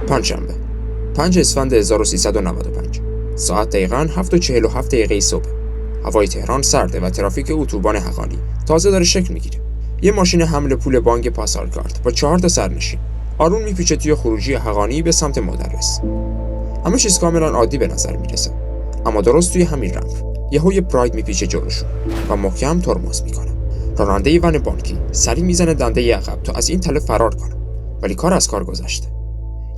پنجشنبه 5 اسفند 1395 ساعت دقیقاً 7:47 صبح. هوای تهران سرده و ترافیک اتوبان حقانی تازه داره شکل میگیره. یه ماشین حمل پول بانک پاسارگارد با 4 تا سرنشین آروم میپیچه توی خروجی حقانی به سمت مدرس. همه چیز کاملا عادی به نظر میرسه، اما درست توی همین رمپ یه پراید میپیچه جلوشون و محکم ترمز میکنه. راننده ون بانکی سری میزنه دنده عقب تا از این تله فرار کنه، ولی کار از کار گذشته.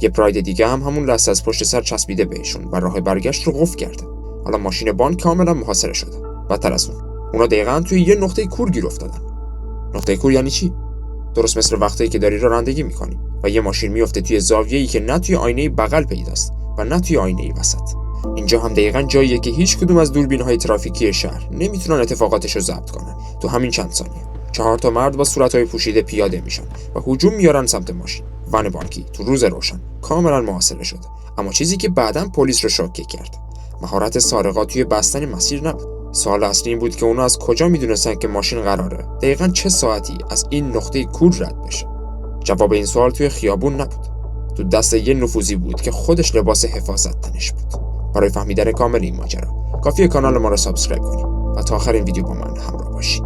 یه پراید دیگه هم همون لحظه از پشت سر چسبیده بهشون و راه برگشت رو قفل کرده. حالا ماشین بانک کاملا محاصره شده. بدتر از اون، اونا دقیقاً توی یه نقطه کور گیر افتادن. نقطه کور یعنی چی؟ درست مثل وقتی که داری رانندگی میکنی و یه ماشین میفته توی زاویه‌ای که نه توی آینه بغل پیداست و نه توی آینه وسط. اینجا هم دقیقاً جاییه که هیچ کدوم از دوربین‌های ترافیکی شهر نمیتونن اتفاقاتش رو ضبط کنن. تو همین چند ثانیه 4 تا مرد با صورت‌های پوشیده پیاده میشن و هجوم میارن سمت ماشین. ون بانکی تو روز روشن کاملا محاصره شده. اما چیزی که بعداً پلیس رو شوکه کرد، مهارت سارقا توی بستن مسیر نبود. سوال اصلی این بود که اونا از کجا میدونستن که ماشین قراره دقیقاً چه ساعتی از این نقطه کور رد بشه؟ جواب این سوال توی خیابون نبود. تو دست یه نفوذی بود که خودش لباس حفاظت تنش بود. برای فهمیدن کامل این ماجرا کافیه کانال ما رو سابسکرایب کنید و تا آخر این ویدیو با من همراه باشید.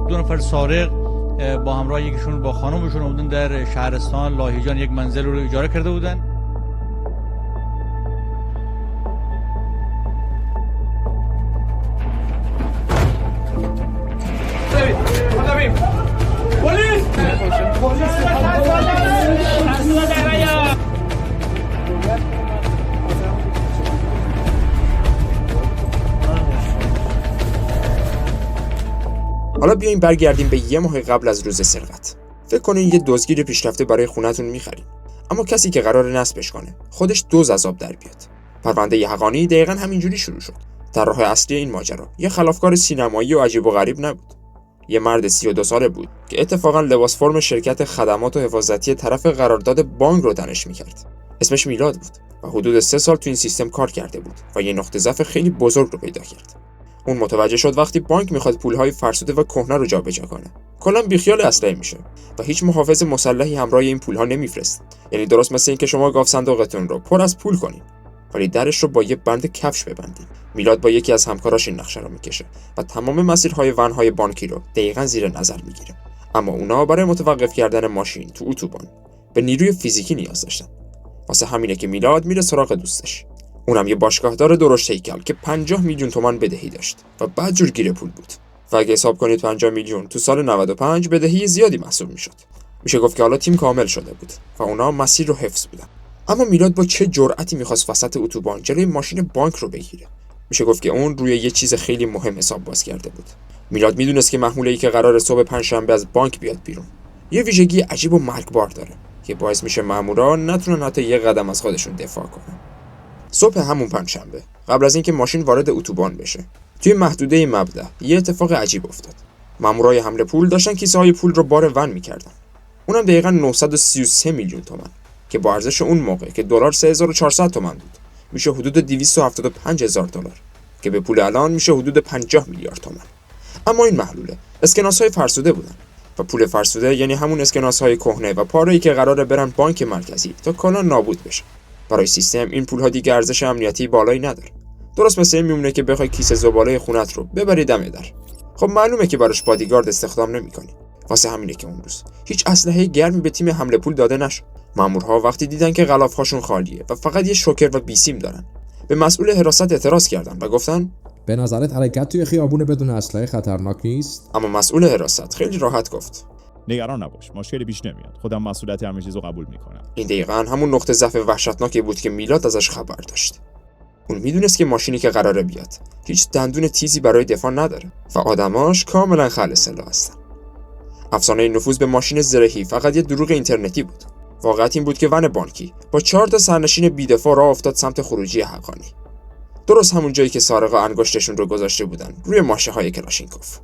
دو نفر سارق با همراه یکیشون با خانمشون بودن در شهرستان لاهیجان یک منزل رو اجاره کرده بودن. حالا بیاین برگردیم به یه ماه قبل از روز سرقت. فکر کنین یه دزدگیر پیشرفته برای خونتون می‌خرین، اما کسی که قراره نصبش کنه خودش دزد از آب در بیاد. پرونده حقانی دقیقاً همینجوری شروع شد. طراح اصلی این ماجرا یه خلافکار سینمایی و عجیب و غریب نبود. یه مرد 32 ساله بود که اتفاقاً لباس فرم شرکت خدمات و حفاظتی طرف قرارداد بانک رو تنش می‌کرد. اسمش میلاد بود و حدود 3 سال تو این سیستم کار کرده بود و یه نقطه ضعف خیلی بزرگ رو پیدا کرد. اون متوجه شد وقتی بانک میخواد پولهای فرسوده و کهنه رو جابجا کنه، کلا بیخیال اسلحه میشه و هیچ محافظ مسلحی همراه این پولها نمیفرست. یعنی درست مثل این که شما گاف صندوقتون رو پر از پول کنین ولی درش رو با یه بند کفش ببندین. میلاد با یکی از همکاراش این نقشه رو میکشه و تمام مسیرهای ونهای بانکی رو دقیقاً زیر نظر میگیره. اما اونا برای متوقف کردن ماشین تو اتوبان به نیروی فیزیکی نیاز داشتن. واسه همینه که میلاد میره سراغ دوستش. اونم یه باشگاهدار درشت هیکل که 50 میلیون تومان بدهی داشت و بعد جور گیر پول بود. و اگه حساب کنید 50 میلیون تو سال 95 بدهی زیادی محسوب میشد. میشه گفت که حالا تیم کامل شده بود و اونا مسیر رو حفظ بودن. اما میلاد با چه جرأتی میخواست وسط اتوبان جلوی ماشین بانک رو بگیره؟ میشه گفت که اون روی یه چیز خیلی مهم حساب باز کرده بود. میلاد میدونست که محموله‌ای که قرار صبح پنجشنبه از بانک بیاد بیرون یه ویژگی عجیب و مرگبار داره که باعث میشه مامورا نتونن حتی یه قدم از خودشون دفاع کنن. صبح همون پنجشنبه قبل از اینکه ماشین وارد اتوبان بشه، توی محدوده مبدا یه اتفاق عجیب افتاد. مامورای حمل پول داشتن کیسه‌های پول رو بار ون می‌کردن. اونم دقیقاً 933 میلیون تومان که با ارزش اون موقع که دلار 3400 تومان بود، میشه حدود 275000 دلار که به پول الان میشه حدود 50 میلیارد تومان. اما این محلوله اسکناس‌های فرسوده بودن و پول فرسوده یعنی همون اسکناس‌های کهنه و پاره‌ای که قراره برن بانک مرکزی تا کالا نابود بشه. برای سیستم این پول‌ها دیگه ارزش امنیتی بالایی نداره. درست مثل این میمونه که بخوای کیسه زباله خونت رو ببری دم در. خب معلومه که براش بادیگارد استخدام نمی‌کنی. واسه همینه که اون روز هیچ اسلحه گرمی به تیم حمله پول داده نشد. مامورها وقتی دیدن که غلاف‌هاشون خالیه و فقط یه شوکر و بیسیم دارن، به مسئول حراست اعتراض کردن و گفتن به نظرت حرکت توی خیابون بدون اسلحه خطرناک نیست؟ اما مسئول حراست خیلی راحت گفت نگران نباش، مشکلی پیش نمیاد. خودم مسئولیت همه چیزو قبول میکنم. این دقیقاً همون نقطه ضعف وحشتناکی بود که میلاد ازش خبر داشت. اون میدونست که ماشینی که قراره بیاد هیچ دندون تیزی برای دفاع نداره و آدماش کاملا خل سلاح هستن. افسانه نفوذ به ماشین زرهی فقط یه دروغ اینترنتی بود. واقعیت این بود که ون بانکی با 4 تا سرنشین بی‌دفاع راه افتاد سمت خروجی حقانی. درست همون جایی که سارقا انگشتشون رو گذاشته بودن روی ماشه‌های کلاشینکوف.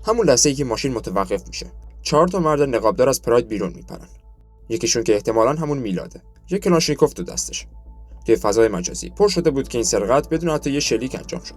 همون لحظه‌ای که ماشین متوقف میشه، 4 تا مرد نقابدار از پراید بیرون میپرن. یکیشون که احتمالاً همون میلاده یک کلاشینکوف تو دستش. توی فضای مجازی پر شده بود که این سرقت بدون حتی یه شلیک انجام شد.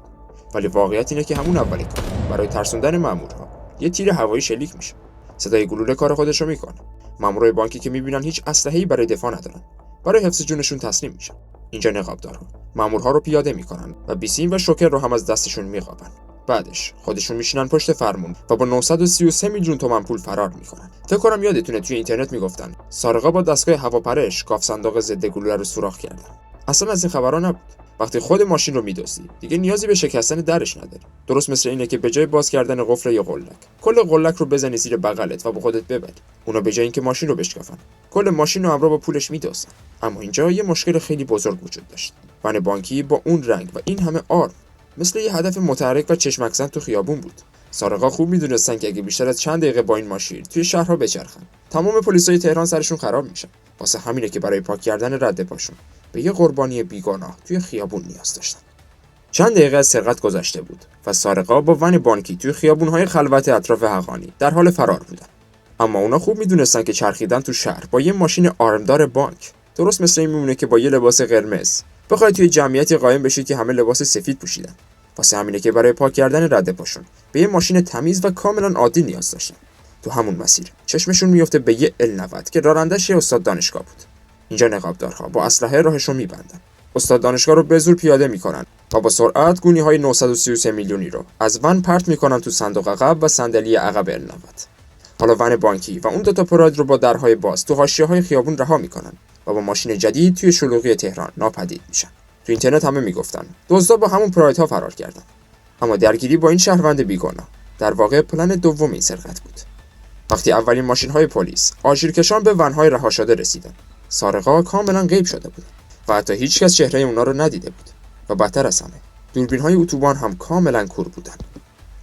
ولی واقعیت اینه که همون اول کار برای ترسوندن مامورها یه تیر هوایی شلیک میشه. صدای گلوله کار خودش رو میکنه. مامورای بانکی که میبینن هیچ اسلحه‌ای برای دفاع ندارن، برای حفظ جونشون تسلیم میشن. اینجا نقابدارها مامورها رو پیاده میکنن و بیسیم و شوکر رو هم از دستشون میقاپن. بعدش خودشون میشینن پشت فرمون و با 933 میلیون تومان پول فرار میکنن. فکر کنم یادتونه توی اینترنت میگفتن سارقا با دستگاه هواپرش گاف صندوق ضد گلوله رو سوراخ کردن. اصلا از این خبرا نبود. وقتی خود ماشین رو میدزدی دیگه نیازی به شکستن درش نداری. درست مثل اینه که به جای باز کردن قفل یا قلک، کل قلک رو بزنی زیر بغلت و با خودت ببری. اونا به جای اینکه ماشین رو بشکافن، کل ماشین رو همراه با پولش میدزدن. اما اینجا یه مشکل خیلی بزرگ وجود داشت. ون بانکی با اون رنگ و این همه آرم مثل یه هدف متحرک و چشمک‌زن تو خیابون بود. سارقا خوب میدونستن که اگه بیشتر از چند دقیقه با این ماشین توی شهرها بچرخن، تمام پلیسای تهران سرشون خراب میشن. واسه همینه که برای پاک کردن رد پاشون به یه قربانی بیگناه توی خیابون نیاز داشتن. چند دقیقه از سرقت گذشته بود و سارقا با ون بانکی توی خیابون‌های خلوت اطراف حقانی در حال فرار بودن. اما اونا خوب میدونستن که چرخیدن تو شهر با یه ماشین آرمدار بانک درست مثل این میمونه که با یه لباس قرمز بخوای توی جمعیتی قایم بشید که همه لباس سفید پوشیدن. واسه همینه که برای پاک کردن رد پاشون به یه ماشین تمیز و کاملا عادی نیاز داشتن. تو همون مسیر چشمشون میفته به یه ال90 که رانندش یه استاد دانشگاه بود. اینجا نقابدارها با اسلحه راهشو میبندن. استاد دانشگاه رو به زور پیاده میکنن و با سرعت گونی‌های 933 میلیونی رو از ون پرت میکنن تو صندوق عقب و صندلی عقب ال90. حالا ون بانکی و اون دوتا پراید رو با درهای باز تو حاشیه‌های خیابون رها میکنن و با ماشین جدید توی شلوغی تهران ناپدید میشن. تو اینترنت همه میگفتن دزدا با همون پرایدها فرار کردن. اما درگیری با این شهروند بیگناه در واقع پلن دوم این سرقت بود. وقتی اولین ماشین‌های پلیس آژیرکشان به ون‌های رها شده رسیدن، سارقا کاملا غیب شده بودن و حتی هیچکس چهره اونا رو ندیده بود. و بدتر از همه، دوربین‌های اتوبان هم کاملا کور بودن.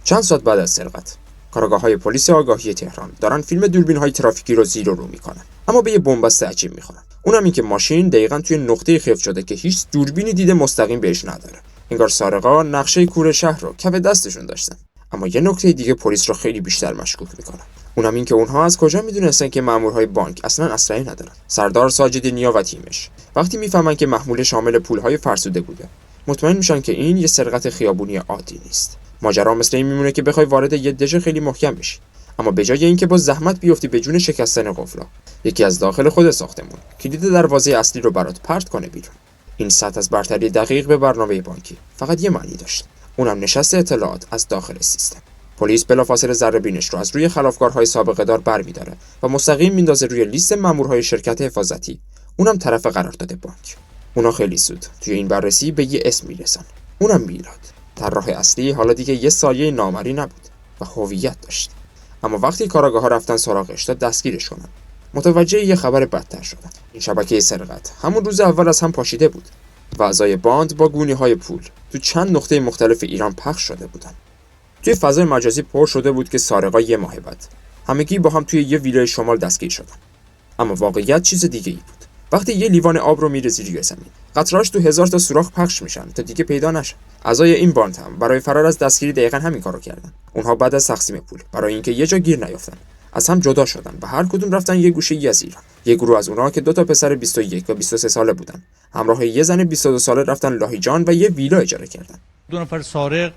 چند ساعت بعد از سرقت، کارآگاه‌های پلیس آگاهی تهران دارن فیلم دوربین‌های ترافیکی رو زیر و رو میکنن، اما به یه بن‌بست عجیب میخورن. اونم این که ماشین دقیقاً توی نقطه‌ای خفت شده که هیچ دوربینی دید مستقیم بهش نداره. انگار سارقا نقشه کور شهر رو کف دستشون داشتن. اما یه نکته دیگه پلیس رو خیلی بیشتر مشکوک میکنه. اونم این که اونها از کجا میدونستن که مامورهای بانک اصلا اسلحه ندارن. سردار ساجد نیا و تیمش وقتی میفهمن که محمول شامل پولهای فرسوده بوده، مطمئن میشن که این یه سرقت خیابونی عادی نیست. ماجرا مثل این میمونه که بخوای وارد یه دژ خیلی محکم بشی، اما به جای اینکه با زحمت بیفتی به جون شکستن قفلا، یکی از داخل خود ساختمون کلید دروازه اصلی رو برات پرت کنه بیرون. این سطح از برتری دقیق به برنامه بانکی فقط یه معنی داشت، اونم نشست اطلاعات از داخل سیستم. پلیس بلافاصله ذره‌بینش رو از روی خلافکارهای سابقه دار برمی‌داره و مستقیم میندازه روی لیست مامورهای شرکت حفاظتی، اونم طرف قرارداد بانک. اونا خیلی زود توی این بررسی به یه اسم میرسن، اونم میلاد. طراح اصلی حالا دیگه یه سایه نامری نبود و هویت داشت. اما وقتی کارآگاه‌ها رفتن سراغش تا دستگیرش کنن، متوجه یه خبر بدتر شدن. این شبکه سرقت همون روز اول از هم پاشیده بود و اعضای باند با گونی‌های پول تو چند نقطه مختلف ایران پخش شده بودن. توی فضای مجازی پر شده بود که سارقا یه ماه بعد همگی با هم توی یه ویلای شمال دستگیر شدن. اما واقعیت چیز دیگه‌ای بود. وقتی یه لیوان آب رو می‌ریزی روی زمین، قطره‌اش تو 1000 تا سوراخ پخش میشن تا دیگه پیدا نشن. اعضای این باند هم برای فرار از دستگیری دقیقاً همین کارو کردن. اونها بعد از تقسیم پول برای اینکه یه جا گیر نیافتن، از هم جدا شدن و هر کدوم رفتن یه گوشه از ایران. یه گروه از اونها که 2 تا پسر 21 و 23 ساله بودن، همراه یه زن 22 ساله رفتن لاهیجان و یه ویلا اجاره کردن. 2 نفر سارق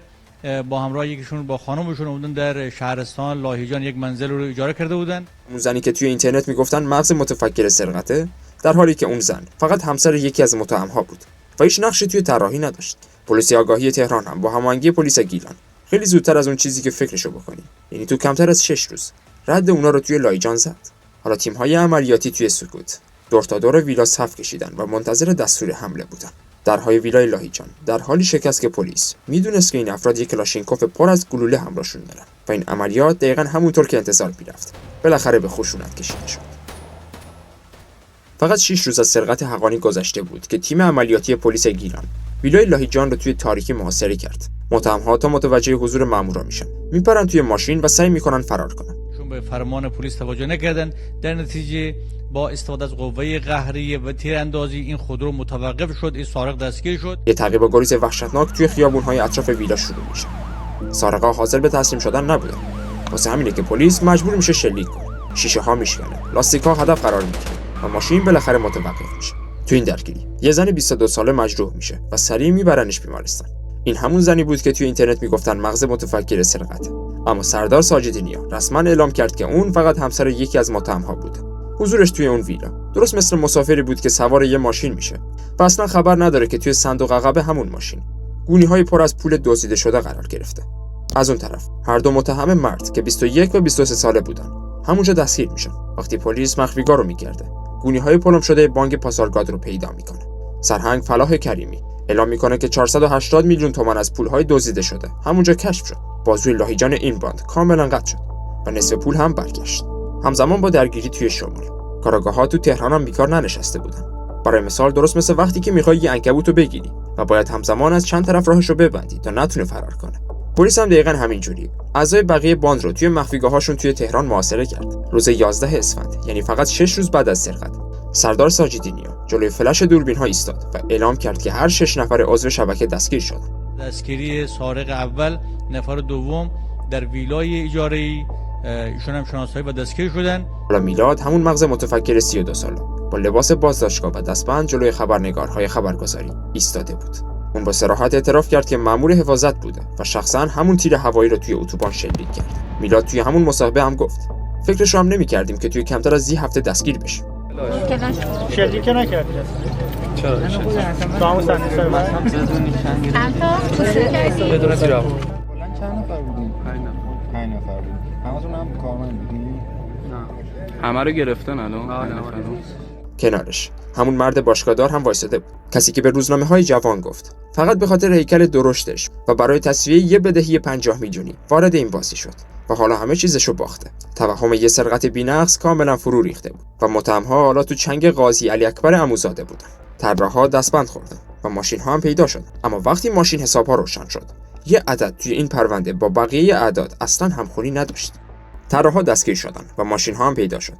با همراه یکیشون با خانمشون بودن در شهرستان لاهیجان یک منزل رو اجاره کرده بودن. اون زنی که توی اینترنت میگفتن مغز متفکر سرقته، در حالی که اون زن فقط همسر یکی از متهم‌ها بود و هیچ نقشی توی طراحی نداشت. پلیس آگاهی تهران هم با هماهنگی پلیس گیلان خیلی زودتر از اون چیزی که فکرشو بکنی، یعنی تو کمتر از 6 روز، رد اونا رو توی لاهیجان زد. حالا تیم‌های عملیاتی توی سکوت دور تا دور ویلا صف کشیدن و منتظر دستور حمله بودن. درهای ویلای لاهیجان در حالی شکست که پلیس میدونست که این افراد یک کلاشینکوف پر از گلوله همراهشون دارن و این عملیات دقیقاً همونطور که انتظار می‌رفت بالاخره به خشونت کشیده شد. فقط 6 روز از سرقت حقانی گذشته بود که تیم عملیاتی پلیس گیلان ویلای لاهیجان رو توی تاریکی محاصره کرد. متهم‌ها تا متوجه حضور مامورا میشن، میپرن توی ماشین و سعی میکنن فرار کنن. چون به فرمان پلیس توجه نکردن، در نتیجه با استفاده از قوه قهریه و تیراندازی این خودرو متوقف شد. این سارق دستگیر شد. یه تعقیب و گریز وحشتناک توی خیابون‌های اطراف ویلا شروع میشه. سارقا حاضر به تسلیم شدن نبودن. واسه همینه که پلیس مجبور میشه شلیک کنه. شیشه ها میشکنه، لاستیک‌ها هدف قرار میگیره و ماشین بالاخره متوقف میشه. تو این درگیری یه زن 22 ساله مجروح میشه و سریع میبرنش بیمارستان. این همون زنی بود که توی اینترنت میگفتن مغز متفکر سرقته. اما سردار ساجدی نیا رسما اعلام کرد که اون فقط همسر یکی از متهم‌ها بوده. حضورش توی اون ویلا درست مثل مسافری بود که سوار یه ماشین میشه و اصلا خبر نداره که توی صندوق عقب همون ماشین گونی‌های پر از پول دزدیده شده قرار گرفته. از اون طرف هر دو متهم مرد که 21 و 23 ساله بودن همونجا دستگیر میشن. وقتی پلیس مخفیگاه رو میگرده گونی‌های پلم شده بانک پاسارگاد رو پیدا میکنه. سرهنگ فلاح کریمی اعلام میکنه که 480 میلیون تومان از پول‌های دزدیده شده همونجا کشف شد. بازوی لاهیجان این باند کاملا قطع شد و نصف پول هم برگشت. همزمان با درگیری توی شمال کاراگاه‌ها تو تهران هم بیکار ننشسته بودن. برای مثال درست مثل وقتی که میخوای یه عنکبوت رو بگیری و باید همزمان از چند طرف راهش رو ببندی تا نتونه فرار کنه. پلیس هم دقیقاً همینجوری اعضای بقیه باند رو توی مخفیگاه‌هاشون توی تهران محاصره کرد. روز 11 اسفند یعنی فقط 6 روز بعد از سرقت سردار ساجدی نیا جلوی فلش دوربین‌ها ایستاد و اعلام کرد که هر 6 نفر عضو شبکه دستگیر شدن. دستگیری سارق اول، نفر دوم در ویلای اجاره‌ای، ایشون هم شناسایی و دستگیر شدن. حالا میلاد همون مغز متفکر 32 ساله با لباس بازداشتگاه و دستبند جلوی خبرنگارهای خبرگزاری ایستاده بود. اون با صراحت اعتراف کرد که مأمور حفاظت بوده و شخصا همون تیر هوایی رو توی اتوبان شلیک کرد. میلاد توی همون مصاحبه هم گفت فکرش رو هم نمی‌کردیم که توی کمتر از 10 هفته دستگیر بشیم. شلیک نکردی چرا؟ تو همون صحنه سر زدونی چند تا بدون تیر هوا. کلا چند نفر بودین؟ 5 نفر بودین. همتون هم کارمند بودین؟ نه. همه رو گرفتن الان. کنارش همون مرد باشگاهدار هم وایساده بود. کسی که به روزنامه‌های جوان گفت فقط به خاطر هیکل درشتش و برای تسویه یه بدهی 50 میلیونی وارد این بازی شد و حالا همه چیزشو باخته. توهم یه سرقت بی‌نقص کاملا فرو ریخته بود و متهم‌ها حالا تو چنگ قاضی علی اکبر عموزاده بودن. طراح‌ها دستبند خوردن و ماشین‌ها هم پیدا شد. اما وقتی ماشین حساب‌ها روشن شد یه عدد توی این پرونده با بقیه اعداد اصلاً همخونی نداشت. طراح‌ها دستگیر شدن و ماشین‌ها هم پیدا شد.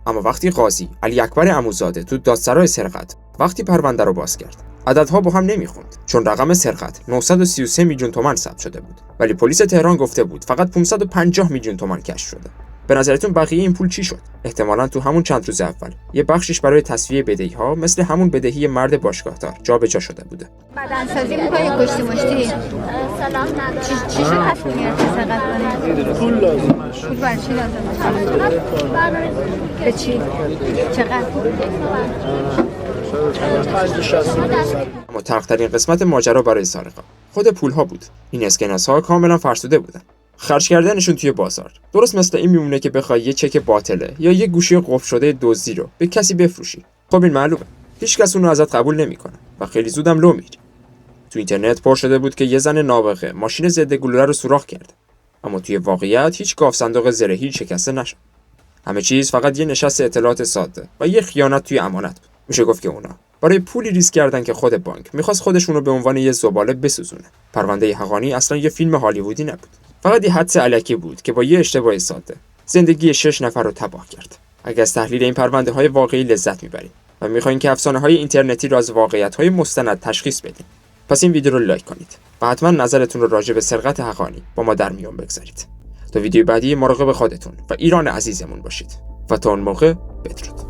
اما وقتی قاضی علی اکبر عموزاده تو دادسرای سرقت وقتی پرونده رو باز کرد عددها با هم نمیخوند چون رقم سرقت 933 میلیون تومان ثبت شده بود ولی پلیس تهران گفته بود فقط 550 میلیون تومان کشف شده. به نظرتون بقیه این پول چی شد؟ احتمالاً تو همون چند روز اول یه بخشش برای تسویه بدهی‌ها مثل همون بدهی مرد باشگاهدار جابجا شده بوده. بدنسازی می‌کنی کشتی مشتی؟ سلام ندارم. چی شد تصمیم سرقت کنی؟ پول لازم شد. پول برای چی لازم؟ به چی؟ چقدر؟ اما تلخ‌ترین قسمت ماجرا برای سارقا خود پول‌ها بود. این اسکناس‌ها کاملا فرسوده بودن. خرج کردنشون توی بازار درست مثل این میمونه که بخوای یه چک باطله یا یه گوشی قفل شده دزدی رو به کسی بفروشی. خب این معلومه هیچ کس اون رو ازت قبول نمیکنه و خیلی زودم لو میری. تو اینترنت پر شده بود که یه زن نابغه ماشین ضد گلوله رو سوراخ کرده اما توی واقعیت هیچ گاف صندوق زرهی شکسته نشد. همه چیز فقط یه نشست اطلاعات ساده و یه خیانت توی امانت بود. میشه گفت که اونا برای پولی ریسک کردن که خود بانک میخواست خودشون رو به عنوان یه زباله بسوزونه. پرونده حقانی اصلا یه فیلم هالیوودی نبود. فقط یه حدس الکی بود که با یه اشتباه ساده زندگی 6 نفر رو تباه کرد. اگه از تحلیل این پرونده های واقعی لذت میبرید و میخواین که افسانه های اینترنتی رو از واقعیت های مستند تشخیص بدین پس این ویدیو رو لایک کنید و حتما نظرتون رو راجع به سرقت حقانی با ما در میون بگذارید. تا ویدیو بعدی مراقب خودتون و ایران عزیزمون باشید و تا اون موقع بدرود.